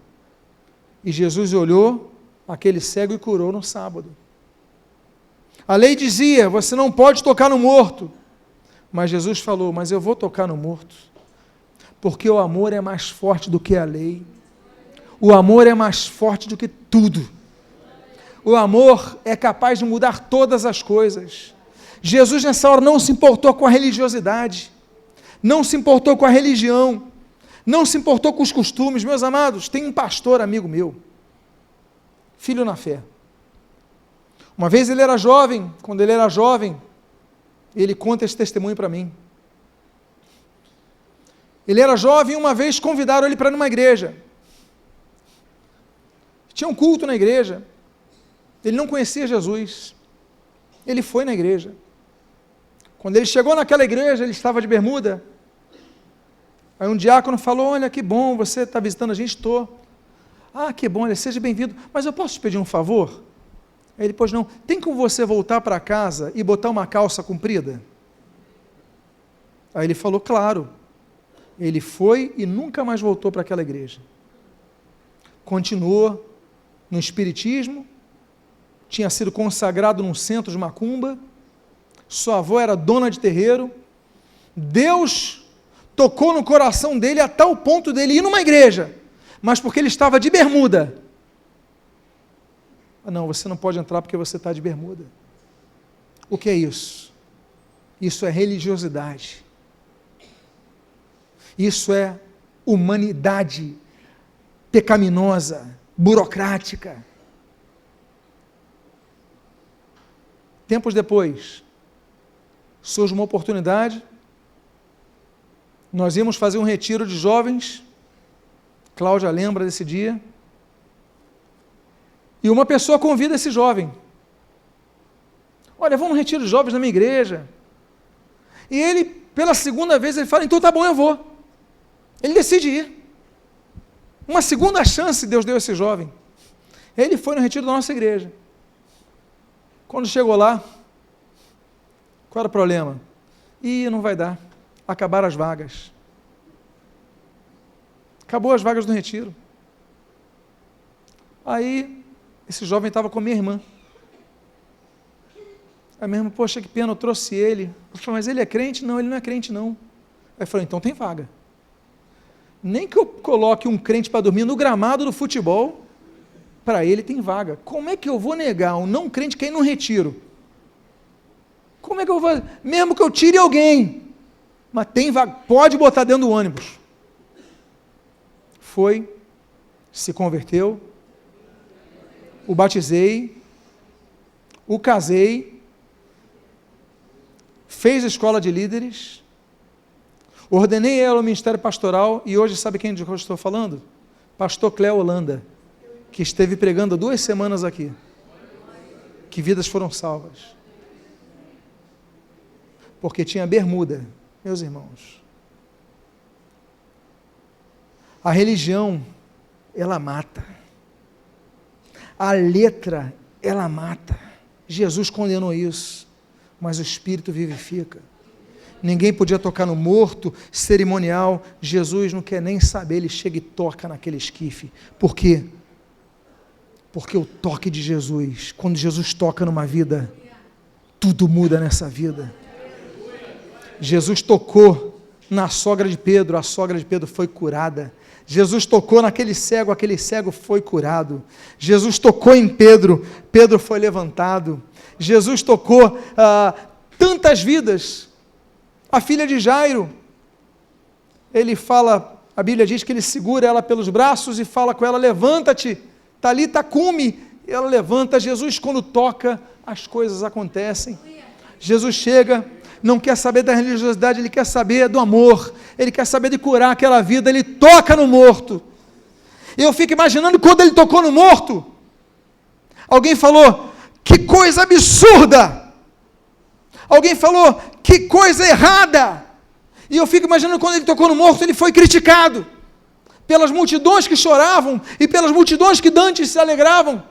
E Jesus olhou aquele cego e curou no sábado. A lei dizia, você não pode tocar no morto. Mas Jesus falou, mas eu vou tocar no morto, porque o amor é mais forte do que a lei. O amor é mais forte do que tudo. O amor é capaz de mudar todas as coisas. Jesus nessa hora não se importou com a religiosidade, não se importou com a religião, não se importou com os costumes. Meus amados, tem um pastor amigo meu, filho na fé. Uma vez ele era jovem, quando ele era jovem, ele conta esse testemunho para mim. Ele era jovem e uma vez convidaram ele para ir numa igreja. Tinha um culto na igreja. Ele não conhecia Jesus. Ele foi na igreja. Quando ele chegou naquela igreja, ele estava de bermuda. Aí um diácono falou, olha, que bom, você está visitando a gente? Estou. Ah, que bom, olha, seja bem-vindo. Mas eu posso te pedir um favor? Aí ele, pois não, tem como você voltar para casa e botar uma calça comprida? Aí ele falou, claro. Ele foi e nunca mais voltou para aquela igreja. Continuou no espiritismo, tinha sido consagrado num centro de macumba, sua avó era dona de terreiro. Deus tocou no coração dele a tal ponto dele ir numa igreja, mas porque ele estava de bermuda. Ah, não, você não pode entrar porque você está de bermuda. O que é isso? Isso é religiosidade. Isso é humanidade pecaminosa, burocrática. Tempos depois, surge uma oportunidade, nós íamos fazer um retiro de jovens, Cláudia lembra desse dia, e uma pessoa convida esse jovem, olha, vamos no retiro de jovens na minha igreja, e ele, pela segunda vez, ele fala, então tá bom, eu vou. Ele decide ir. Uma segunda chance Deus deu a esse jovem. Ele foi no retiro da nossa igreja. Quando chegou lá, qual era o problema? Não vai dar. Acabaram as vagas. Acabou as vagas do retiro. Aí, esse jovem estava com a minha irmã. A minha irmã, poxa, que pena, eu trouxe ele. Eu falei, mas ele é crente? Não, ele não é crente, não. Aí eu falei, então tem vaga. Nem que eu coloque um crente para dormir no gramado do futebol, para ele tem vaga. Como é que eu vou negar um não crente que ir num retiro? Como é que eu vou fazer? Mesmo que eu tire alguém, mas tem vaga, pode botar dentro do ônibus. Foi, se converteu, o batizei, o casei, fez a escola de líderes, ordenei ela ao ministério pastoral, e hoje sabe quem de eu estou falando? Pastor Cléo Holanda, que esteve pregando 2 semanas aqui, que vidas foram salvas, porque tinha bermuda. Meus irmãos, a religião, ela mata, a letra, ela mata, Jesus condenou isso, mas o Espírito vivifica. Ninguém podia tocar no morto, cerimonial. Jesus não quer nem saber, ele chega e toca naquele esquife. Por quê? Porque o toque de Jesus, quando Jesus toca numa vida, tudo muda nessa vida. Jesus tocou na sogra de Pedro, a sogra de Pedro foi curada. Jesus tocou naquele cego, aquele cego foi curado. Jesus tocou em Pedro, Pedro foi levantado. Jesus tocou tantas vidas. A filha de Jairo, ele fala, a Bíblia diz que ele segura ela pelos braços e fala com ela, levanta-te, Talita cumi, ela levanta. Jesus, quando toca, as coisas acontecem. Jesus chega, não quer saber da religiosidade, ele quer saber do amor, ele quer saber de curar aquela vida, ele toca no morto. Eu fico imaginando quando ele tocou no morto, alguém falou, que coisa absurda! Alguém falou, que coisa errada! E eu fico imaginando quando ele tocou no morto, ele foi criticado pelas multidões que choravam e pelas multidões que dantes se alegravam.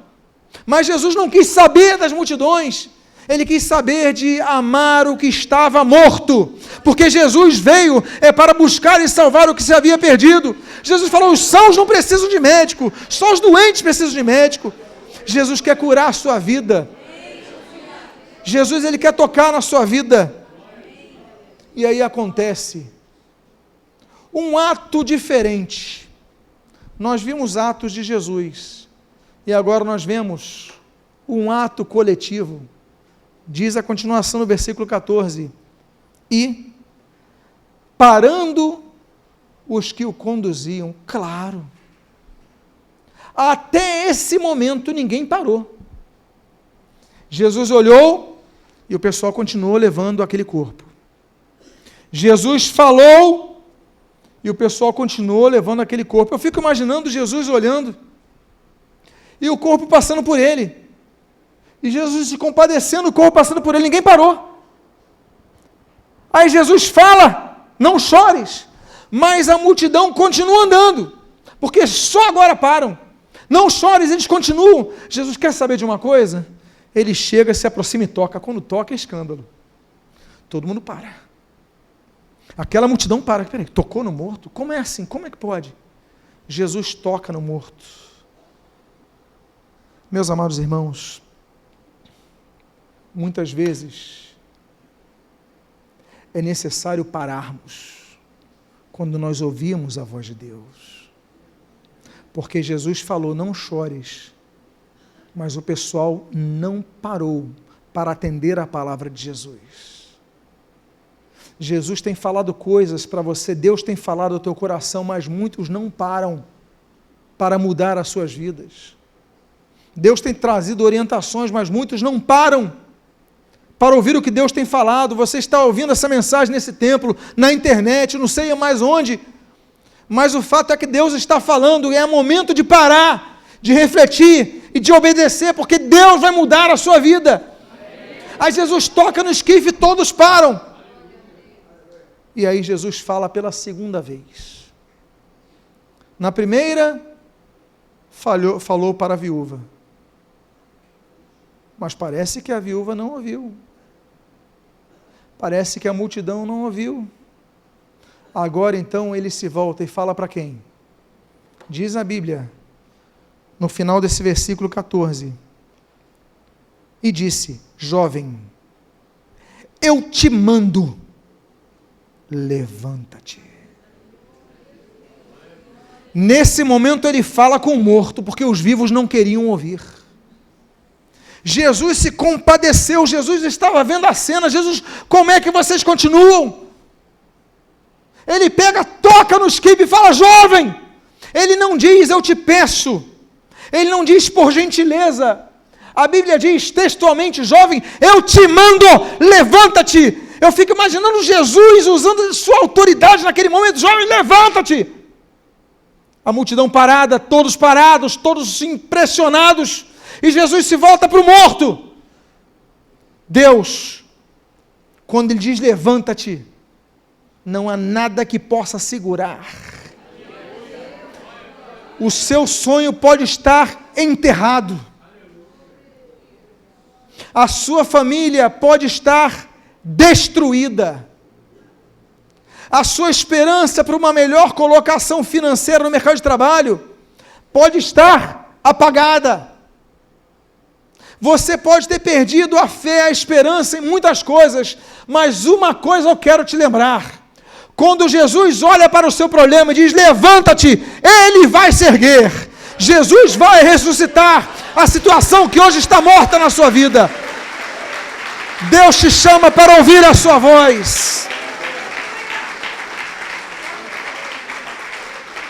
Mas Jesus não quis saber das multidões, Ele quis saber de amar o que estava morto, porque Jesus veio para buscar e salvar o que se havia perdido. Jesus falou, os sãos não precisam de médico, só os doentes precisam de médico. Jesus quer curar a sua vida. Jesus, Ele quer tocar na sua vida. E aí acontece um ato diferente. Nós vimos atos de Jesus, e agora nós vemos um ato coletivo. Diz a continuação no versículo 14, e parando os que o conduziam, claro, até esse momento ninguém parou. Jesus olhou e o pessoal continuou levando aquele corpo. Jesus falou e o pessoal continuou levando aquele corpo. Eu fico imaginando Jesus olhando e o corpo passando por ele. E Jesus se compadecendo, o corpo passando por ele, ninguém parou. Aí Jesus fala, não chores, mas a multidão continua andando, porque só agora param. Não chores, eles continuam. Jesus quer saber de uma coisa? Ele chega, se aproxima e toca. Quando toca é escândalo. Todo mundo para. Aquela multidão para. Peraí, tocou no morto? Como é assim? Como é que pode? Jesus toca no morto. Meus amados irmãos, muitas vezes é necessário pararmos quando nós ouvimos a voz de Deus, porque Jesus falou, não chores, mas o pessoal não parou para atender a palavra de Jesus. Jesus tem falado coisas para você, Deus tem falado ao teu coração, mas muitos não param para mudar as suas vidas. Deus tem trazido orientações, mas muitos não param para ouvir o que Deus tem falado. Você está ouvindo essa mensagem nesse templo, na internet, não sei mais onde, mas o fato é que Deus está falando, e é momento de parar, de refletir e de obedecer, porque Deus vai mudar a sua vida. Aí Jesus toca no esquife e todos param. E aí Jesus fala pela segunda vez. Na primeira, falou para a viúva, mas parece que a viúva não ouviu. Parece que a multidão não ouviu. Agora então ele se volta e fala para quem? Diz a Bíblia, no final desse versículo 14, e disse, jovem, eu te mando, levanta-te. Nesse momento ele fala com o morto, porque os vivos não queriam ouvir. Jesus se compadeceu, Jesus estava vendo a cena. Jesus, como é que vocês continuam? Ele pega, toca no esquife e fala, jovem. Ele não diz, eu te peço. Ele não diz por gentileza. A Bíblia diz textualmente, jovem, eu te mando, levanta-te. Eu fico imaginando Jesus usando sua autoridade naquele momento, jovem, levanta-te. A multidão parada, todos parados, todos impressionados. E Jesus se volta para o morto. Deus, quando Ele diz levanta-te, não há nada que possa segurar. O seu sonho pode estar enterrado. A sua família pode estar destruída. A sua esperança para uma melhor colocação financeira no mercado de trabalho pode estar apagada. Você pode ter perdido a fé, a esperança em muitas coisas, mas uma coisa eu quero te lembrar. Quando Jesus olha para o seu problema e diz, levanta-te, Ele vai se erguer. Jesus vai ressuscitar a situação que hoje está morta na sua vida. Deus te chama para ouvir a sua voz.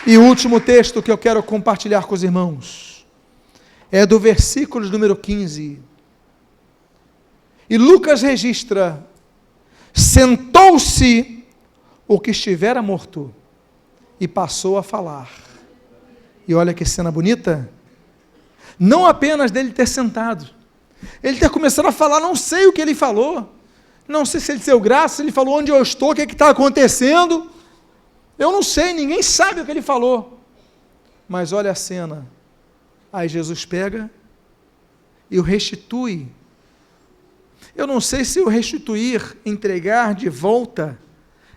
E o último texto que eu quero compartilhar com os irmãos é do versículo de número 15. E Lucas registra, sentou-se o que estivera morto e passou a falar. E olha que cena bonita, não apenas dele ter sentado, ele ter começado a falar, não sei o que ele falou, não sei se ele deu graça, se ele falou onde eu estou, o que está acontecendo, eu não sei, ninguém sabe o que ele falou, mas olha a cena. Aí Jesus pega e o restitui. Eu não sei se eu restituir, entregar de volta,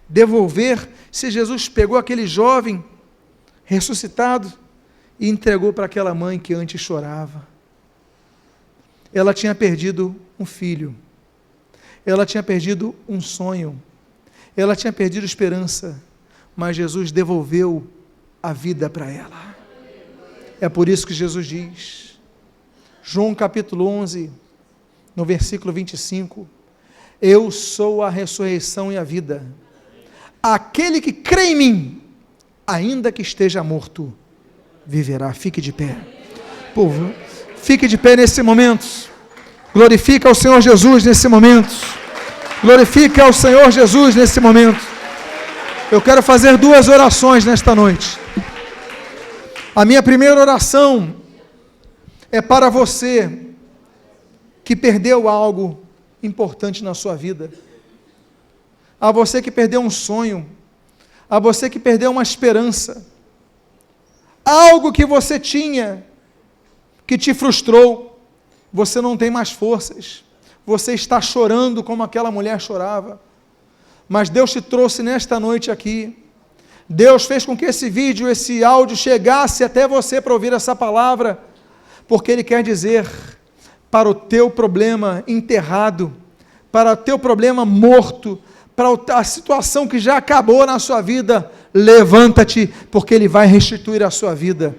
devolver, se Jesus pegou aquele jovem ressuscitado e entregou para aquela mãe que antes chorava. Ela tinha perdido um filho, ela tinha perdido um sonho, ela tinha perdido esperança, mas Jesus devolveu a vida para ela. É por isso que Jesus diz, João capítulo 11, no versículo 25, eu sou a ressurreição e a vida. Aquele que crê em mim, ainda que esteja morto, viverá. Fique de pé. Povo, fique de pé nesse momento. Glorifica ao Senhor Jesus nesse momento. Glorifica ao Senhor Jesus nesse momento. Eu quero fazer 2 orações nesta noite. A minha primeira oração é para você que perdeu algo importante na sua vida. A você que perdeu um sonho, a você que perdeu uma esperança, algo que você tinha, que te frustrou, você não tem mais forças, você está chorando como aquela mulher chorava, mas Deus te trouxe nesta noite aqui, Deus fez com que esse vídeo, esse áudio chegasse até você para ouvir essa palavra, porque Ele quer dizer, para o teu problema enterrado, para o teu problema morto, para a situação que já acabou na sua vida, levanta-te, porque Ele vai restituir a sua vida.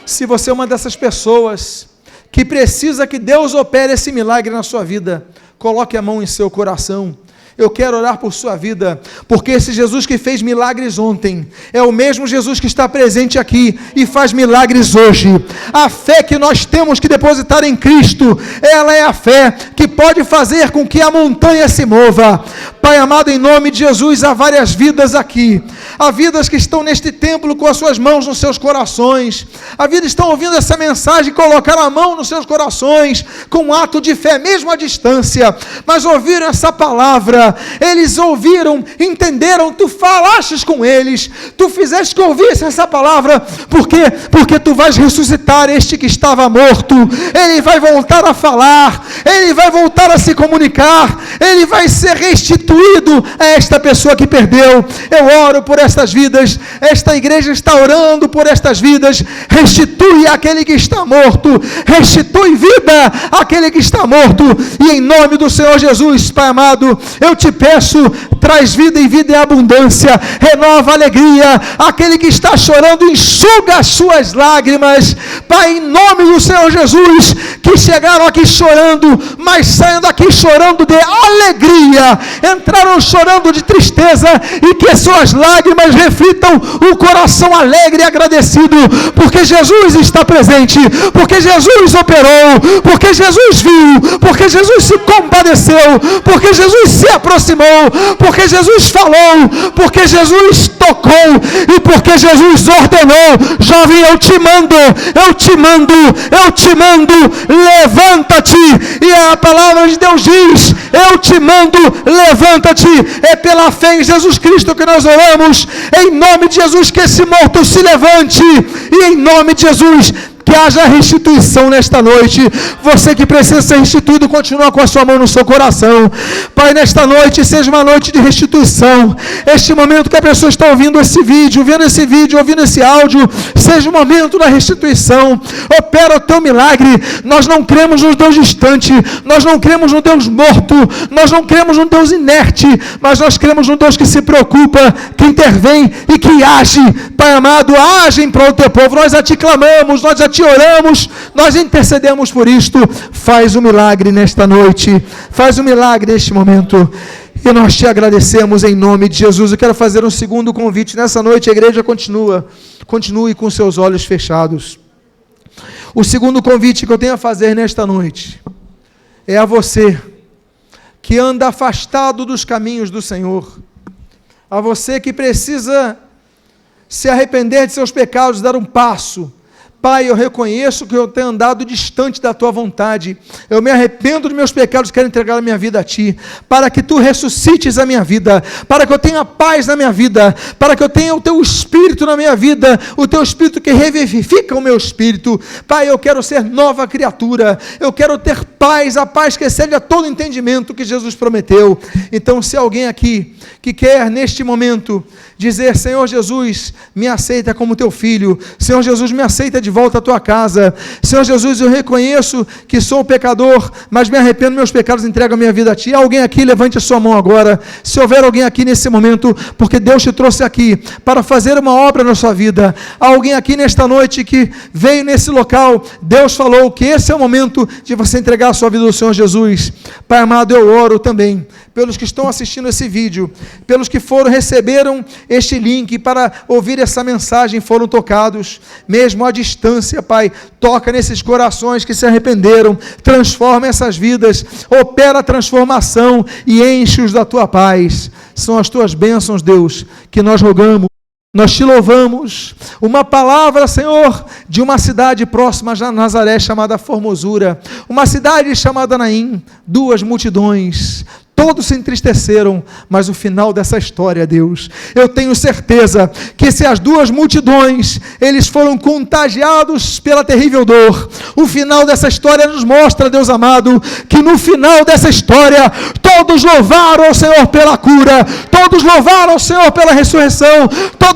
Se você é uma dessas pessoas que precisa que Deus opere esse milagre na sua vida, coloque a mão em seu coração. Eu quero orar por sua vida, porque esse Jesus que fez milagres ontem, é o mesmo Jesus que está presente aqui e faz milagres hoje. A fé que nós temos que depositar em Cristo, ela é a fé que pode fazer com que a montanha se mova. Pai amado, em nome de Jesus, há várias vidas aqui, há vidas que estão neste templo com as suas mãos nos seus corações, há vidas que estão ouvindo essa mensagem, colocaram a mão nos seus corações, com um ato de fé, mesmo à distância, mas ouviram essa palavra, eles ouviram, entenderam, tu falastes com eles, tu fizeste que ouvisse essa palavra, por quê? Porque tu vais ressuscitar este que estava morto, ele vai voltar a falar, ele vai voltar a se comunicar, ele vai ser restituído a esta pessoa que perdeu. Eu oro por estas vidas, esta igreja está orando por estas vidas, restitui aquele que está morto, restitui vida àquele que está morto, e em nome do Senhor Jesus, Pai amado, eu te peço, traz vida e vida em abundância, renova a alegria, aquele que está chorando, enxuga as suas lágrimas, Pai, em nome do Senhor Jesus, que chegaram aqui chorando, mas saindo daqui chorando de alegria, entraram chorando de tristeza, e que as suas lágrimas reflitam o coração alegre e agradecido, porque Jesus está presente, porque Jesus operou, porque Jesus viu, porque Jesus se compadeceu, porque Jesus se aproximou, porque Jesus falou, porque Jesus tocou, e porque Jesus ordenou. Jovem, eu te mando, eu te mando, eu te mando, levanta-te, e a palavra de Deus diz, eu te mando, levanta-te. É pela fé em Jesus Cristo que nós oramos, em nome de Jesus, que esse morto se levante, e em nome de Jesus, que haja restituição nesta noite. Você que precisa ser restituído, continua com a sua mão no seu coração. Pai, nesta noite, seja uma noite de restituição. Este momento que a pessoa está ouvindo esse vídeo, vendo esse vídeo, ouvindo esse áudio, seja o momento da restituição. Opera o teu milagre. Nós não cremos num Deus distante, nós não cremos num Deus morto, nós não cremos num Deus inerte, mas nós cremos num Deus que se preocupa, que intervém e que age. Pai amado, age em prol do teu povo. Nós a te clamamos, nós a te oramos, nós intercedemos por isto. Faz um milagre nesta noite, faz um milagre neste momento, e nós te agradecemos em nome de Jesus. Eu quero fazer um segundo convite. Nessa noite a igreja continue com seus olhos fechados. O segundo convite que eu tenho a fazer nesta noite é a você que anda afastado dos caminhos do Senhor, a você que precisa se arrepender de seus pecados, dar um passo Pai, eu reconheço que eu tenho andado distante da Tua vontade, eu me arrependo dos meus pecados, quero entregar a minha vida a Ti, para que Tu ressuscites a minha vida, para que eu tenha paz na minha vida, para que eu tenha o Teu Espírito na minha vida, o Teu Espírito que revivifica o meu espírito. Pai, eu quero ser nova criatura, eu quero ter paz, a paz que excede a todo entendimento que Jesus prometeu. Então, se alguém aqui que quer neste momento dizer: Senhor Jesus, me aceita como Teu filho, Senhor Jesus, me aceita de volta à Tua casa, Senhor Jesus, eu reconheço que sou pecador, mas me arrependo dos meus pecados, entrego a minha vida a Ti. Alguém aqui, levante a sua mão agora, se houver alguém aqui nesse momento, porque Deus te trouxe aqui para fazer uma obra na sua vida. Alguém aqui nesta noite que veio nesse local, Deus falou que esse é o momento de você entregar a sua vida ao Senhor Jesus. Pai amado, eu oro também pelos que estão assistindo esse vídeo, pelos que receberam este link para ouvir essa mensagem, foram tocados, mesmo à distância. Pai, toca nesses corações que se arrependeram, transforma essas vidas, opera a transformação e enche-os da Tua paz. São as Tuas bênçãos, Deus, que nós rogamos. Nós Te louvamos. Uma palavra, Senhor, de uma cidade próxima a Nazaré, chamada Formosura, uma cidade chamada Naim, 2 multidões, todos se entristeceram, mas o final dessa história, Deus, eu tenho certeza que se as 2 multidões, eles foram contagiados pela terrível dor, o final dessa história nos mostra, Deus amado, que no final dessa história, todos louvaram ao Senhor pela cura, todos louvaram ao Senhor pela ressurreição, todos